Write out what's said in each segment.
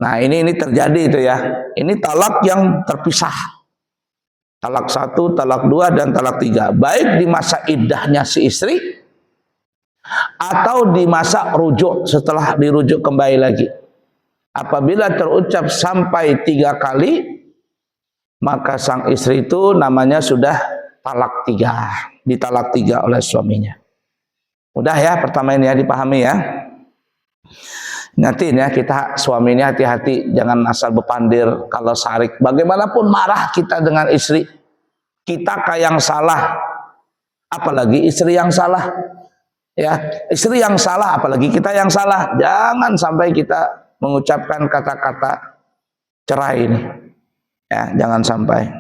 Nah ini terjadi itu ya. Ini talak yang terpisah. Talak 1, talak 2, dan talak 3. Baik di masa iddahnya si istri atau di masa rujuk setelah dirujuk kembali lagi. Apabila terucap sampai 3 kali, maka sang istri itu namanya sudah talak 3, ditalak 3 oleh suaminya. Udah ya, pertama ini ya dipahami ya. Nanti ya kita suaminya hati-hati, jangan asal bepandir kalau sarik. Bagaimanapun marah kita dengan istri, kita kayak yang salah, apalagi istri yang salah. Ya, istri yang salah, apalagi kita yang salah. Jangan sampai kita mengucapkan kata-kata cerai ini. Ya, jangan sampai.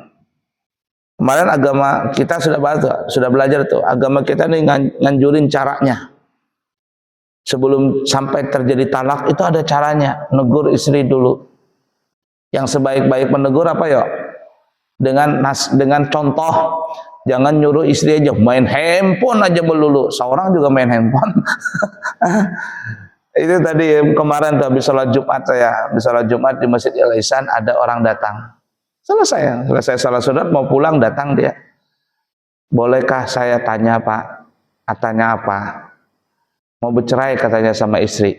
Kemarin agama kita sudah belajar tuh. Agama kita nih nganjurin caranya. Sebelum sampai terjadi talak itu ada caranya. Negur istri dulu. Yang sebaik-baik menegur apa ya? Dengan contoh. Jangan nyuruh istri aja main handphone aja melulu. Seorang juga main handphone. Itu tadi kemarin tuh habis sholat Jumat habis sholat Jumat di Masjid Al Ihsan ada orang datang. Selesai sholat sunat mau pulang datang dia. Bolehkah saya tanya Pak? Katanya apa? Mau bercerai katanya sama istri.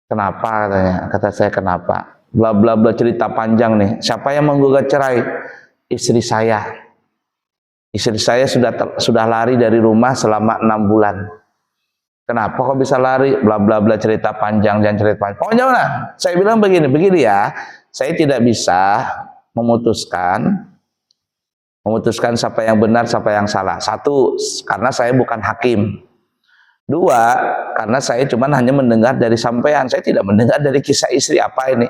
Kenapa katanya? Kata saya kenapa? Bla bla bla cerita panjang nih. Siapa yang menggugat cerai? Istri saya. Istri saya sudah lari dari rumah selama 6 bulan. Kenapa kok bisa lari? Bla bla bla cerita panjang dan cerita panjang. Pokoknya mana? Saya bilang begini ya. Saya tidak bisa memutuskan siapa yang benar, siapa yang salah. 1, karena saya bukan hakim. 2, karena saya cuma hanya mendengar dari sampean. Saya tidak mendengar dari kisah istri apa ini.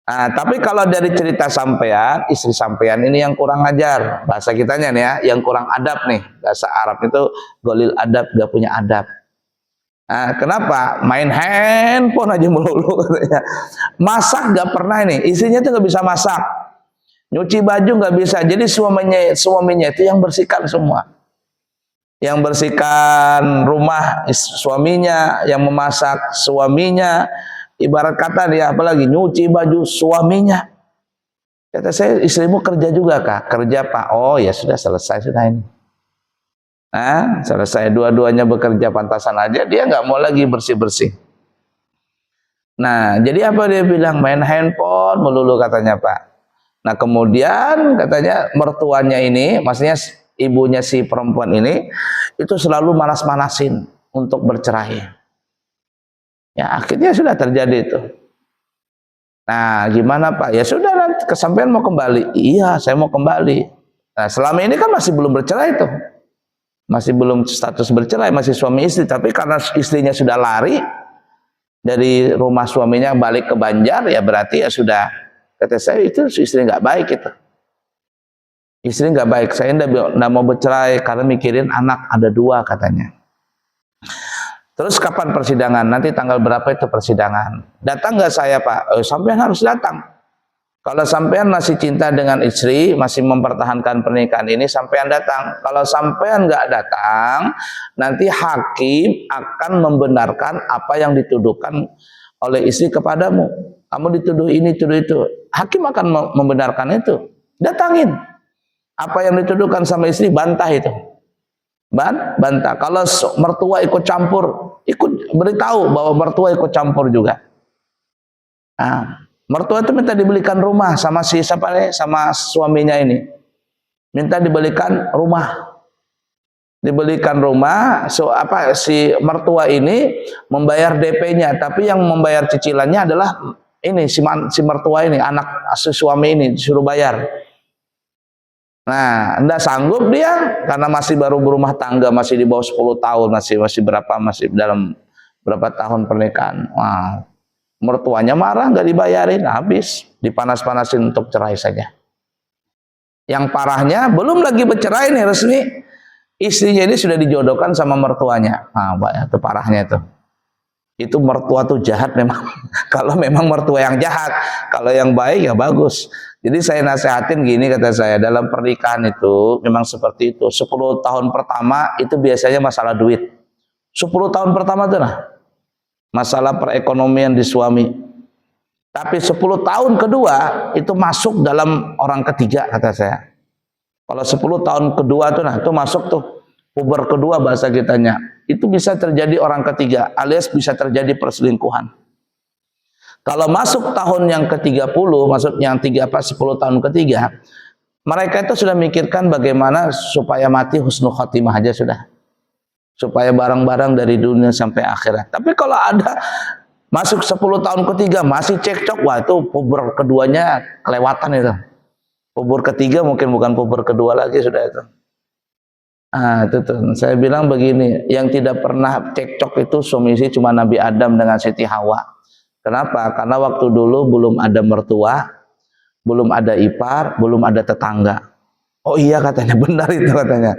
Nah, tapi kalau dari cerita sampean, istri sampean ini yang kurang ajar. Bahasa kitanya nih ya, yang kurang adab nih. Bahasa Arab itu golil adab, gak punya adab. Nah, kenapa? Main handphone aja melulu katanya. Masak gak pernah ini. Istrinya tuh gak bisa masak. Nyuci baju gak bisa. Jadi suaminya itu yang bersihkan semua. Yang bersihkan rumah suaminya, yang memasak suaminya, ibarat kata dia apalagi nyuci baju suaminya. Kata saya, istrimu kerja juga Kak? Kerja Pak. Oh ya sudah, selesai sudah ini. Nah, selesai dua-duanya bekerja, pantasan aja dia nggak mau lagi bersih-bersih. Nah, jadi apa dia bilang? Main handphone melulu katanya Pak. Nah, kemudian katanya mertuanya ini, maksudnya ibunya si perempuan ini, itu selalu manas-manasin untuk bercerai. Ya, akhirnya sudah terjadi itu. Nah, gimana Pak? Ya sudah, nanti kesampean mau kembali. Iya, saya mau kembali. Nah, selama ini kan masih belum bercerai tuh. Masih belum status bercerai, masih suami istri. Tapi karena istrinya sudah lari dari rumah suaminya balik ke Banjar, ya berarti ya sudah. Kata saya, itu istri nggak baik itu. Istri nggak baik, saya nggak mau bercerai karena mikirin anak, ada 2 katanya. Terus kapan persidangan? Nanti tanggal berapa itu persidangan? Datang nggak saya Pak? Sampean harus datang. Kalau sampean masih cinta dengan istri, masih mempertahankan pernikahan ini, sampean datang. Kalau sampean nggak datang, nanti hakim akan membenarkan apa yang dituduhkan oleh istri kepadamu. Kamu dituduh ini, tuduh itu. Hakim akan membenarkan itu. Datangin. Apa yang dituduhkan sama istri, bantah itu. Bantah. Kalau mertua ikut campur, ikut beritahu bahwa mertua ikut campur juga. Nah, mertua itu minta dibelikan rumah sama sama suaminya ini. Minta dibelikan rumah. Dibelikan rumah, si mertua ini membayar DP-nya, tapi yang membayar cicilannya adalah ini si mertua ini, anak si suami ini disuruh bayar. Nah, enggak sanggup dia karena masih baru berumah tangga, masih di bawah 10 tahun, masih dalam berapa tahun pernikahan. Wah, mertuanya marah, nggak dibayarin, habis dipanas-panasin untuk cerai saja. Yang parahnya belum lagi bercerai nih resmi, istrinya ini sudah dijodohkan sama mertuanya. Nah, itu parahnya itu. Itu mertua tuh jahat memang. Kalau memang mertua yang jahat, kalau yang baik ya bagus. Jadi saya nasihatin gini, kata saya, dalam pernikahan itu memang seperti itu. 10 tahun pertama itu biasanya masalah duit. 10 tahun pertama itu masalah perekonomian di suami. Tapi 10 tahun kedua itu masuk dalam orang ketiga kata saya. Kalau 10 tahun kedua tuh nah itu masuk tuh puber kedua bahasa kitanya. Itu bisa terjadi orang ketiga alias bisa terjadi perselingkuhan. Kalau masuk tahun yang ke-30, maksudnya yang 10 tahun ketiga, mereka itu sudah mikirkan bagaimana supaya mati husnul khotimah aja sudah. Supaya barang-barang dari dunia sampai akhirat. Tapi kalau ada masuk 10 tahun ketiga masih cekcok, wah itu puber keduanya kelewatan itu. Puber ketiga mungkin bukan puber kedua lagi sudah itu. Itu tuh. Saya bilang begini, yang tidak pernah cekcok itu suami istri cuma Nabi Adam dengan Siti Hawa. Kenapa? Karena waktu dulu belum ada mertua, belum ada ipar, belum ada tetangga. Oh iya katanya, benar itu katanya.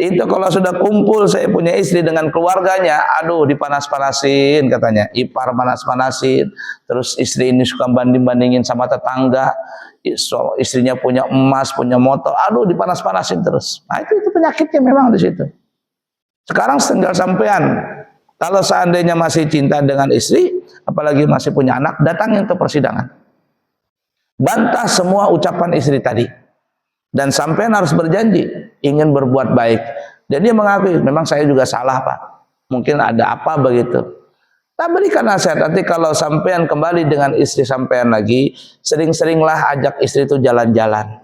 Itu kalau sudah kumpul saya punya istri dengan keluarganya, aduh dipanas-panasin katanya. Ipar panas-panasin, terus istri ini suka banding-bandingin sama tetangga. Istrinya punya emas, punya motor, aduh dipanas-panasin terus. Nah itu penyakitnya memang di situ. Sekarang tinggal sampean. Kalau seandainya masih cinta dengan istri, apalagi masih punya anak, datangin ke persidangan. Bantah semua ucapan istri tadi. Dan sampean harus berjanji, ingin berbuat baik. Dan dia mengakui, memang saya juga salah Pak. Mungkin ada apa begitu. Tak berikan nasihat, nanti kalau sampean kembali dengan istri sampean lagi, sering-seringlah ajak istri itu jalan-jalan.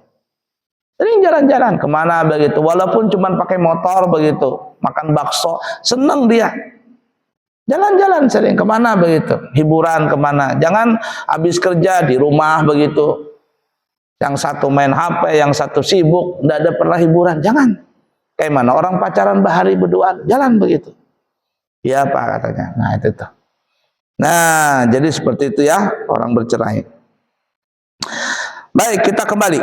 Sering jalan-jalan, kemana begitu. Walaupun cuma pakai motor begitu, makan bakso, senang dia. Jalan-jalan sering kemana begitu, hiburan kemana. Jangan habis kerja di rumah begitu. Yang satu main HP, yang satu sibuk, tidak ada pernah hiburan. Jangan. Kayak mana orang pacaran bahari berduaan, jalan begitu. Ya Pak katanya. Nah itu tuh. Nah jadi seperti itu ya orang bercerai. Baik kita kembali.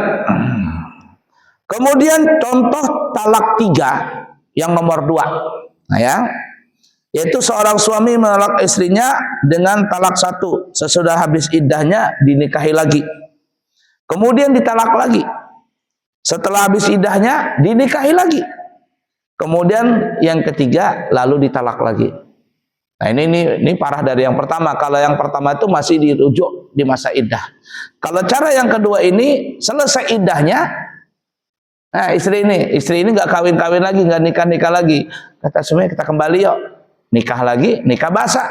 Kemudian contoh talak 3 yang nomor 2. Nah ya. Yaitu seorang suami menolak istrinya dengan talak 1. Sesudah habis iddahnya dinikahi lagi. Kemudian ditalak lagi. Setelah habis iddahnya dinikahi lagi. Kemudian yang ketiga lalu ditalak lagi. Nah ini parah dari yang pertama. Kalau yang pertama itu masih dirujuk di masa iddah. Kalau cara yang kedua ini selesai iddahnya, nah istri ini nggak kawin-kawin lagi, nggak nikah-nikah lagi. Kata suami kita kembali yuk. Nikah lagi, nikah basah.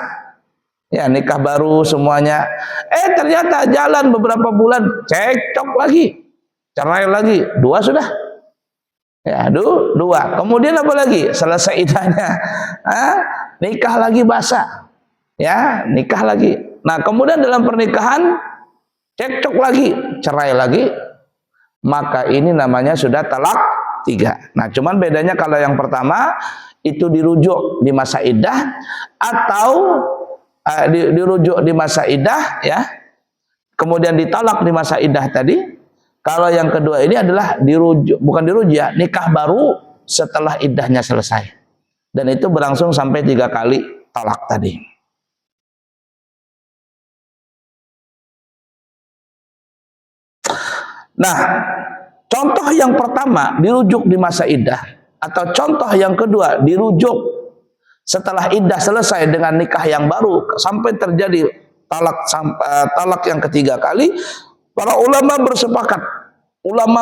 Ya, nikah baru semuanya. Ternyata jalan beberapa bulan, cekcok lagi. Cerai lagi, 2 sudah. Ya, 2. Kemudian apa lagi? Selesai iddahnya. Nikah lagi basah. Ya, nikah lagi. Nah, kemudian dalam pernikahan, cekcok lagi, cerai lagi. Maka ini namanya sudah talak 3. Nah, cuman bedanya kalau yang pertama, itu dirujuk di masa iddah atau dirujuk di masa iddah ya, kemudian ditalak di masa iddah tadi. Kalau yang kedua ini adalah dirujuk, bukan dirujuk ya, nikah baru setelah iddahnya selesai, dan itu berlangsung sampai 3 kali talak tadi. Nah contoh yang pertama dirujuk di masa iddah, atau contoh yang kedua dirujuk setelah iddah selesai dengan nikah yang baru sampai terjadi talak yang ketiga kali, para ulama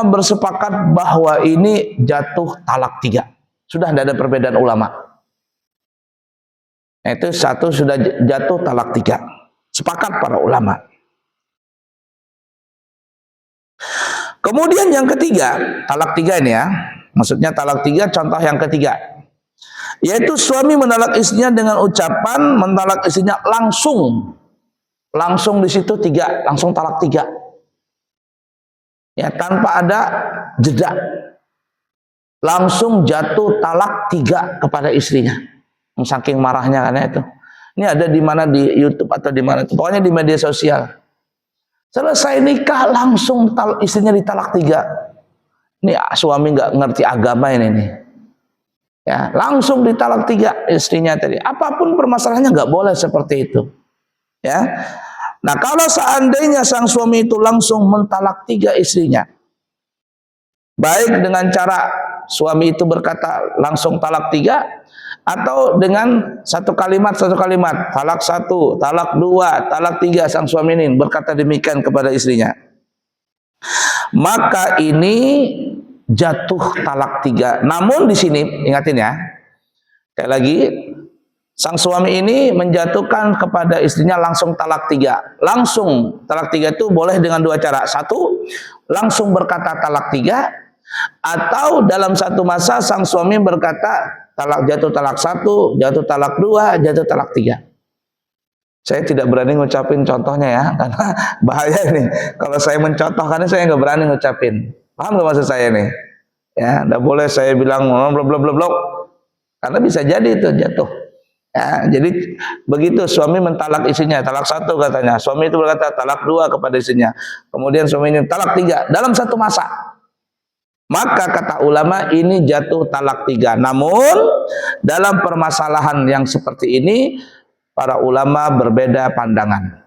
bersepakat bahwa ini jatuh talak 3. Sudah tidak ada perbedaan ulama. Itu satu sudah jatuh talak 3. Sepakat para ulama. Kemudian yang ketiga, talak 3 ini ya. Maksudnya talak 3 contoh yang ketiga. Yaitu suami mentalak istrinya dengan ucapan mentalak istrinya langsung. Langsung di situ 3, langsung talak 3. Ya, tanpa ada jeda. Langsung jatuh talak 3 kepada istrinya. Saking marahnya karena itu. Ini ada di mana, di YouTube atau di mana itu. Pokoknya di media sosial. Selesai nikah langsung istrinya ditalak 3. Ini suami nggak ngerti agama ini nih. Ya, langsung ditalak 3 istrinya tadi. Apapun permasalahannya nggak boleh seperti itu. Ya. Nah, kalau seandainya sang suami itu langsung mentalak 3 istrinya, baik dengan cara suami itu berkata langsung talak 3, atau dengan satu kalimat, talak satu, talak dua, talak tiga, sang suami ini berkata demikian kepada istrinya, maka ini jatuh talak tiga. Namun di sini ingatin ya, kayak lagi, sang suami ini menjatuhkan kepada istrinya langsung talak tiga. Langsung talak tiga itu boleh dengan dua cara. Satu, langsung berkata talak tiga, atau dalam satu masa sang suami berkata jatuh talak satu, jatuh talak dua, jatuh talak tiga. Saya tidak berani ngucapin contohnya ya, karena bahaya nih. Kalau saya mencontohkannya saya nggak berani ngucapin. Paham nggak maksud saya nih? Ya, nggak boleh saya bilang blok blok blok blok, karena bisa jadi itu jatuh. Ya, jadi begitu suami mentalak istrinya, talak satu katanya, suami itu berkata talak dua kepada istrinya, kemudian suami ini talak tiga dalam satu masa, maka kata ulama ini jatuh talak tiga. Namun dalam permasalahan yang seperti ini para ulama berbeda pandangan.